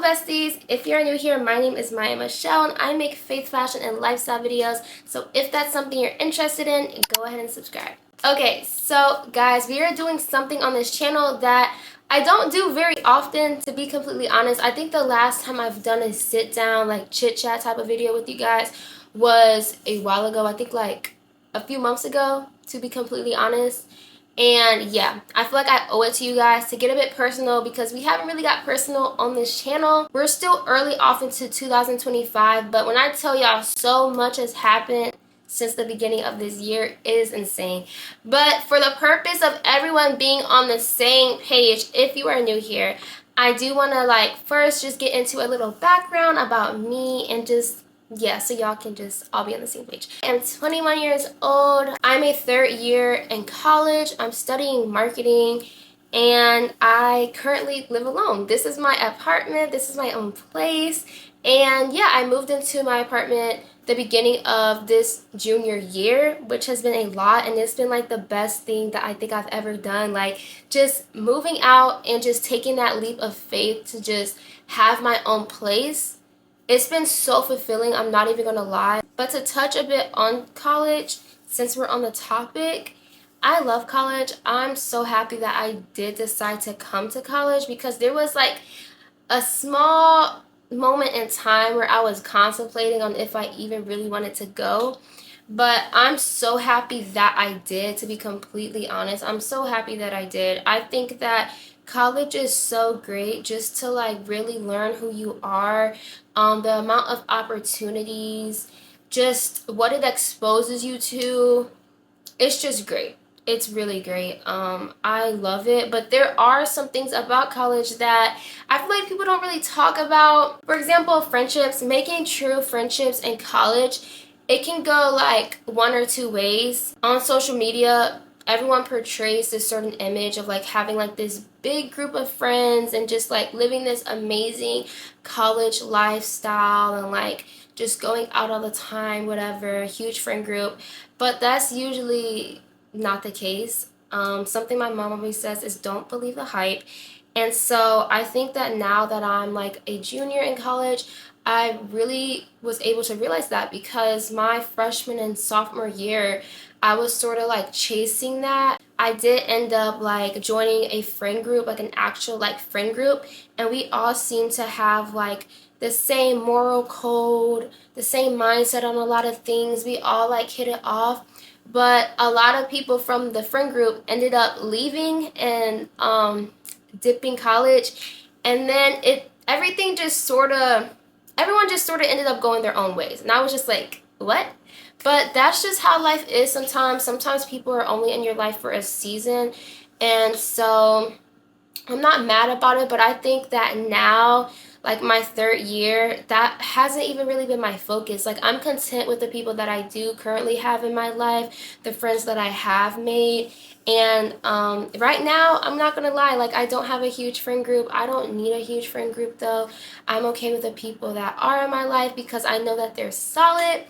besties, if you're new here, my name is Mya-Michelle and I make faith, fashion, and lifestyle videos. So if that's something you're interested in, go ahead and subscribe. Okay, so guys, we are doing something on this channel that I don't do very often, to be completely honest. I think the last time I've done a sit down, like chit chat type of video with you guys was a while ago. I think like a few months ago, to be completely honest. And yeah, I feel like I owe it to you guys to get a bit personal because we haven't really got personal on this channel. We're still early off into 2025, but when I tell y'all so much has happened since the beginning of this year, it is insane. But for the purpose of everyone being on the same page, if you are new here, I do want to first just get into a little background about me and just so y'all can just all be on the same page. I'm 21 years old. I'm a third year in college. I'm studying marketing and I currently live alone. This is my apartment. This is my own place. And yeah, I moved into my apartment the beginning of this junior year, which has been a lot, and it's been like the best thing that I think I've ever done. Like just moving out and just taking that leap of faith to just have my own place. It's been so fulfilling, I'm not even gonna lie. But to touch a bit on college, since we're on the topic, I love college. I'm so happy that I did decide to come to college because there was like a small moment in time where I was contemplating on if I even really wanted to go. But I'm so happy that I did, to be completely honest. I'm so happy that I did. I think that college is so great just to really learn who you are, the amount of opportunities, just what it exposes you to. It's just great. It's really great. I love it. But there are some things about college that I feel like people don't really talk about. For example, friendships. Making true friendships in college, it can go like one or two ways. On social media, everyone portrays this certain image of having this big group of friends and just living this amazing college lifestyle and just going out all the time, whatever, huge friend group. But that's usually not the case. Something my mom always says is don't believe the hype. And so I think that now that I'm a junior in college, I really was able to realize that because my freshman and sophomore year, I was sort of chasing that. I did end up joining a friend group, an actual friend group, and we all seemed to have the same moral code, the same mindset on a lot of things. We all hit it off. But a lot of people from the friend group ended up leaving and dipping college, and then everyone just sort of ended up going their own ways. And I was just like, what? But that's just how life is sometimes. Sometimes people are only in your life for a season. And so I'm not mad about it, but I think that now, my third year, that hasn't even really been my focus. I'm content with the people that I do currently have in my life, the friends that I have made. And right now, I'm not gonna lie, I don't have a huge friend group. I don't need a huge friend group though. I'm okay with the people that are in my life because I know that they're solid.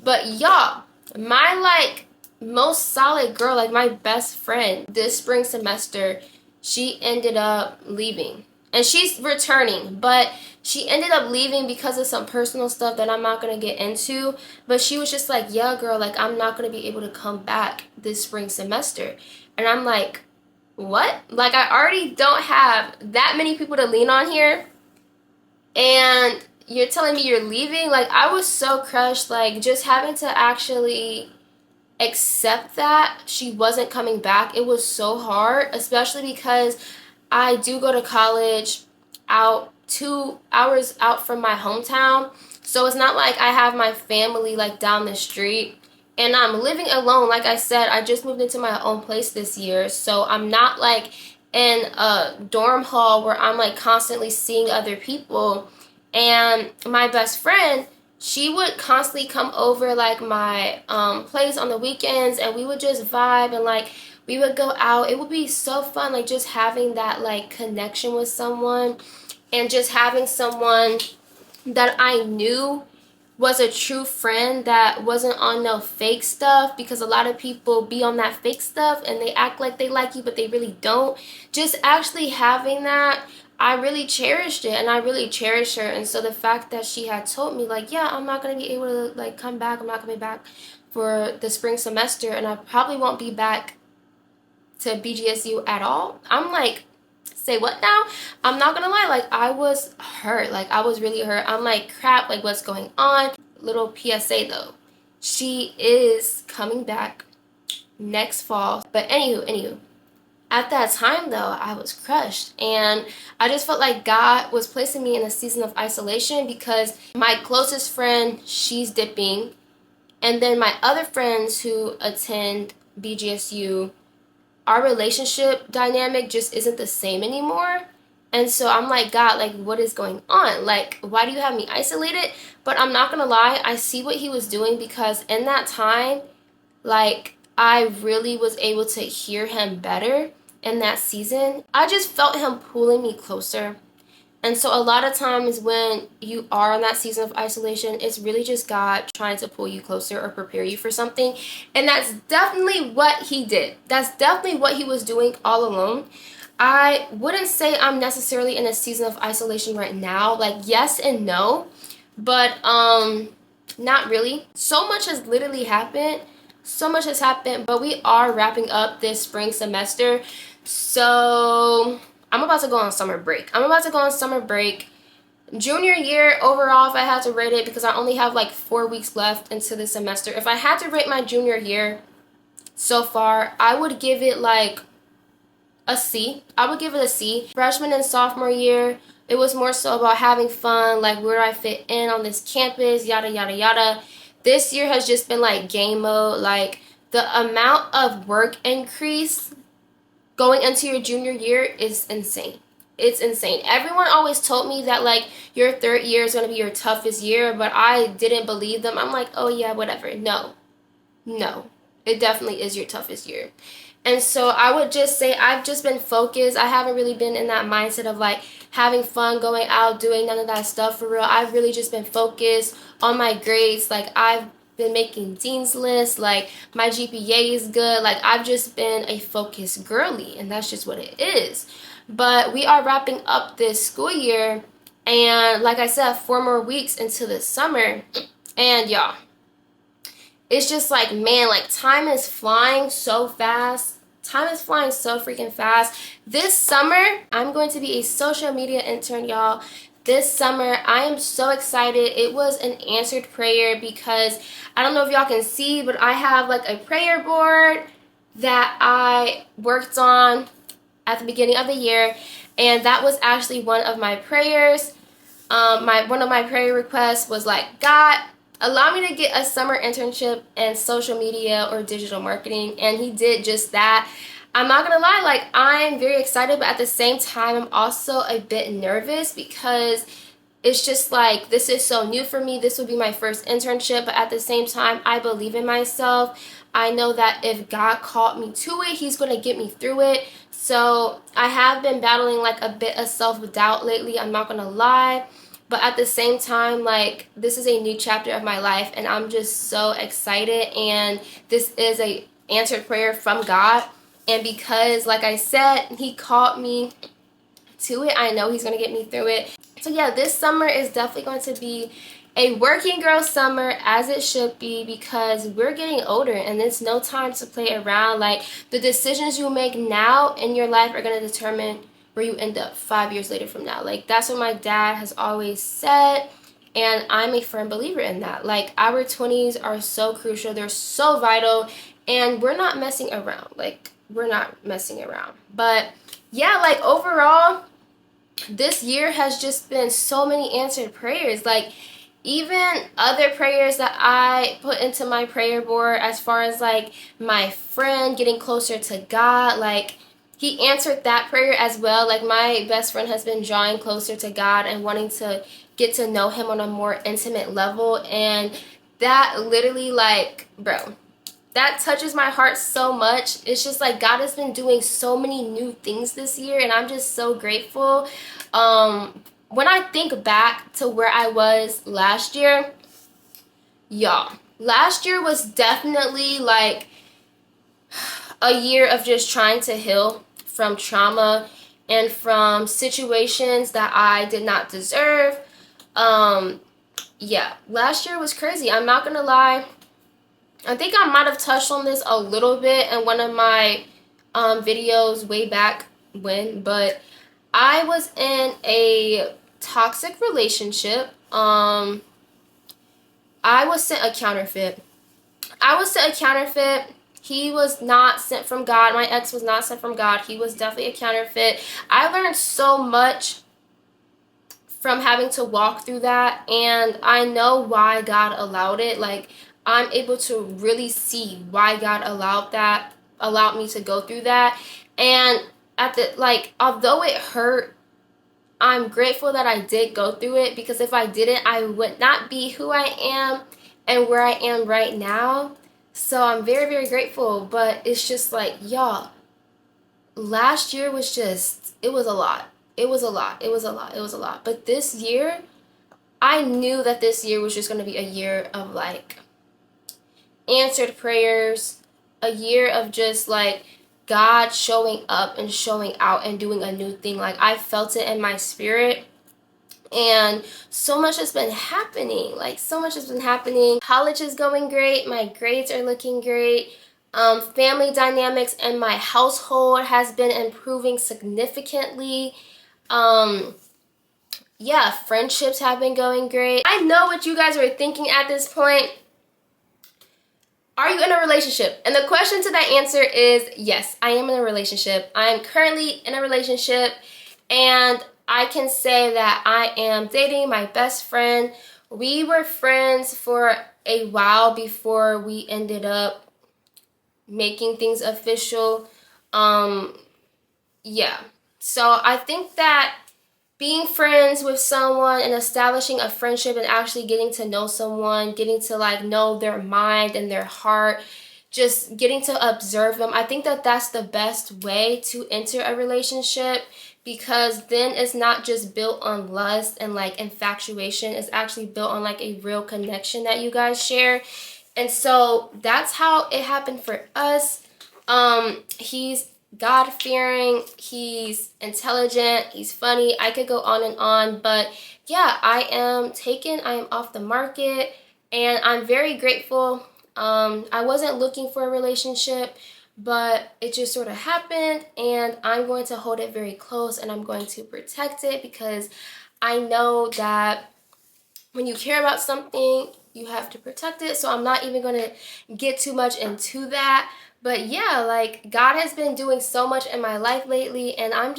But y'all, my most solid girl, my best friend this spring semester, she ended up leaving. And she's returning, but she ended up leaving because of some personal stuff that I'm not going to get into. But she was just like, yeah, girl, I'm not going to be able to come back this spring semester. And I'm like, what? I already don't have that many people to lean on here. And you're telling me you're leaving? I was so crushed, just having to actually accept that she wasn't coming back. It was so hard, especially because I do go to college out 2 hours out from my hometown. So it's not like I have my family down the street. And I'm living alone. Like I said, I just moved into my own place this year. So I'm not in a dorm hall where I'm constantly seeing other people. And my best friend, she would constantly come over my place on the weekends, and we would just vibe and we would go out. It would be so fun, just having that connection with someone and just having someone that I knew was a true friend that wasn't on no fake stuff, because a lot of people be on that fake stuff and they act like they like you but they really don't. Just actually having that, I really cherished it, and I really cherished her. And so the fact that she had told me, like, yeah, I'm not going to be able to, like, come back. I'm not coming back for the spring semester, and I probably won't be back to BGSU at all. I'm like, say what now? I'm not gonna lie, like, I was hurt. Like, I was really hurt. I'm like, crap, like, what's going on? Little PSA though, she is coming back next fall. But anywho, at that time though, I was crushed, and I just felt like God was placing me in a season of isolation because my closest friend, she's dipping, and then my other friends who attend BGSU, our relationship dynamic just isn't the same anymore. And so I'm like, God, like, what is going on? Like, why do you have me isolated? But I'm not gonna lie, I see what he was doing, because in that time, like, I really was able to hear him better in that season. I just felt him pulling me closer. And so a lot of times when you are in that season of isolation, it's really just God trying to pull you closer or prepare you for something. And that's definitely what he did. That's definitely what he was doing all along. I wouldn't say I'm necessarily in a season of isolation right now. Like, yes and no, but not really. So much has literally happened. So much has happened, but we are wrapping up this spring semester. So I'm about to go on summer break. Junior year overall, if I had to rate it, because I only have like 4 weeks left into the semester, if I had to rate my junior year so far, I would give it like a C. I would give it a C. Freshman and sophomore year, it was more so about having fun, like, where do I fit in on this campus, yada, yada, yada. This year has just been like game mode. Like, the amount of work increase going into your junior year is insane. It's insane. Everyone always told me that, like, your third year is going to be your toughest year, but I didn't believe them. I'm like, oh yeah, whatever. No, it definitely is your toughest year. And so I would just say I've just been focused. I haven't really been in that mindset of like having fun, going out, doing none of that stuff for real. I've really just been focused on my grades. Like, I've been making dean's lists. Like, my GPA is good. Like, I've just been a focused girly, and that's just what it is. But we are wrapping up this school year, and like I said, 4 more weeks into the summer. And y'all, it's just like, man, like, time is flying so fast. Time is flying so freaking fast. This summer, I'm going to be a social media intern, y'all. This summer, I am so excited. It was an answered prayer, because I don't know if y'all can see, but I have like a prayer board that I worked on at the beginning of the year, and that was actually one of my prayers. One of my prayer requests was like, God, allow me to get a summer internship in social media or digital marketing, and he did just that. I'm not gonna lie, like, I'm very excited, but at the same time, I'm also a bit nervous, because it's just like, this is so new for me. This will be my first internship, but at the same time, I believe in myself. I know that if God called me to it, he's gonna get me through it. So I have been battling like a bit of self-doubt lately, I'm not gonna lie. But at the same time, like, this is a new chapter of my life, and I'm just so excited, and this is a answered prayer from God. And because, like I said, he called me to it, I know he's going to get me through it. So yeah, this summer is definitely going to be a working girl summer, as it should be, because we're getting older and there's no time to play around. Like, the decisions you make now in your life are going to determine where you end up 5 years later from now. Like, that's what my dad has always said, and I'm a firm believer in that. Like, our 20s are so crucial, they're so vital, and we're not messing around. Like, we're not messing around. But yeah, like, overall, this year has just been so many answered prayers. Like, even other prayers that I put into my prayer board, as far as like my friend getting closer to God, like, he answered that prayer as well. Like, my best friend has been drawing closer to God and wanting to get to know him on a more intimate level, and that literally, like, bro, that touches my heart so much. It's just like, God has been doing so many new things this year, and I'm just so grateful. When I think back to where I was last year, y'all, last year was definitely like a year of just trying to heal from trauma and from situations that I did not deserve. Yeah, last year was crazy. I'm not gonna lie. I think I might have touched on this a little bit in one of my videos way back when, but I was in a toxic relationship. I was sent a counterfeit. He was not sent from God. My ex was not sent from God. He was definitely a counterfeit. I learned so much from having to walk through that, and I know why God allowed it. Like, I'm able to really see why God allowed me to go through that. And although it hurt, I'm grateful that I did go through it, because if I didn't, I would not be who I am and where I am right now. So I'm very, very grateful. But it's just like, y'all, last year was just, it was a lot. It was a lot. But this year, I knew that this year was just going to be a year of like answered prayers, a year of just like God showing up and showing out and doing a new thing. Like, I felt it in my spirit. And so much has been happening. College is going great. My grades are looking great. Family dynamics in my household has been improving significantly. Yeah, friendships have been going great. I know what you guys are thinking at this point. Are you in a relationship? And the question to that answer is yes, I am in a relationship. I am currently in a relationship, and I can say that I am dating my best friend. We were friends for a while before we ended up making things official. Yeah. So I think that being friends with someone and establishing a friendship and actually getting to know someone, getting to like know their mind and their heart, just getting to observe them, I think that that's the best way to enter a relationship, because then it's not just built on lust and like infatuation. It's actually built on like a real connection that you guys share. And so that's how it happened for us. He's God-fearing, he's intelligent, he's funny. I could go on, but yeah, I am off the market, and I'm very grateful. I wasn't looking for a relationship, but it just sort of happened, and I'm going to hold it very close, and I'm going to protect it, because I know that when you care about something, you have to protect it. So I'm not even going to get too much into that. But yeah, like, God has been doing so much in my life lately, and I'm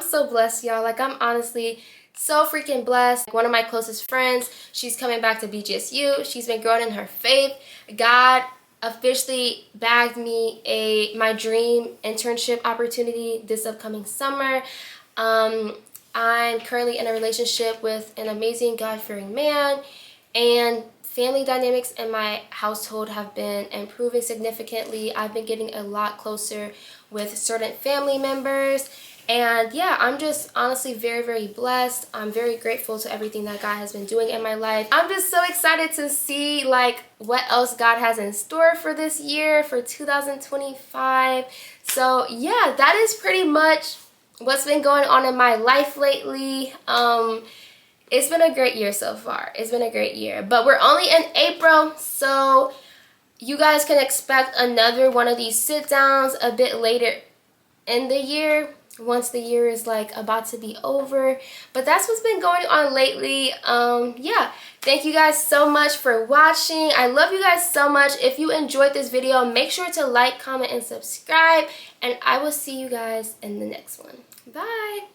so blessed, y'all. Like, I'm honestly so freaking blessed. One of my closest friends, she's coming back to BGSU. She's been growing in her faith. God officially bagged me my dream internship opportunity this upcoming summer. I'm currently in a relationship with an amazing God-fearing man, and family dynamics in my household have been improving significantly. I've been getting a lot closer with certain family members, and yeah, I'm just honestly very, very blessed. I'm very grateful to everything that God has been doing in my life. I'm just so excited to see like what else God has in store for this year, for 2025. So yeah, that is pretty much what's been going on in my life lately. It's been a great year so far. It's been a great year. But we're only in April, so you guys can expect another one of these sit downs a bit later in the year, once the year is like about to be over. But that's what's been going on lately. Yeah, thank you guys so much for watching. I love you guys so much. If you enjoyed this video, make sure to like, comment, and subscribe, and I will see you guys in the next one. Bye.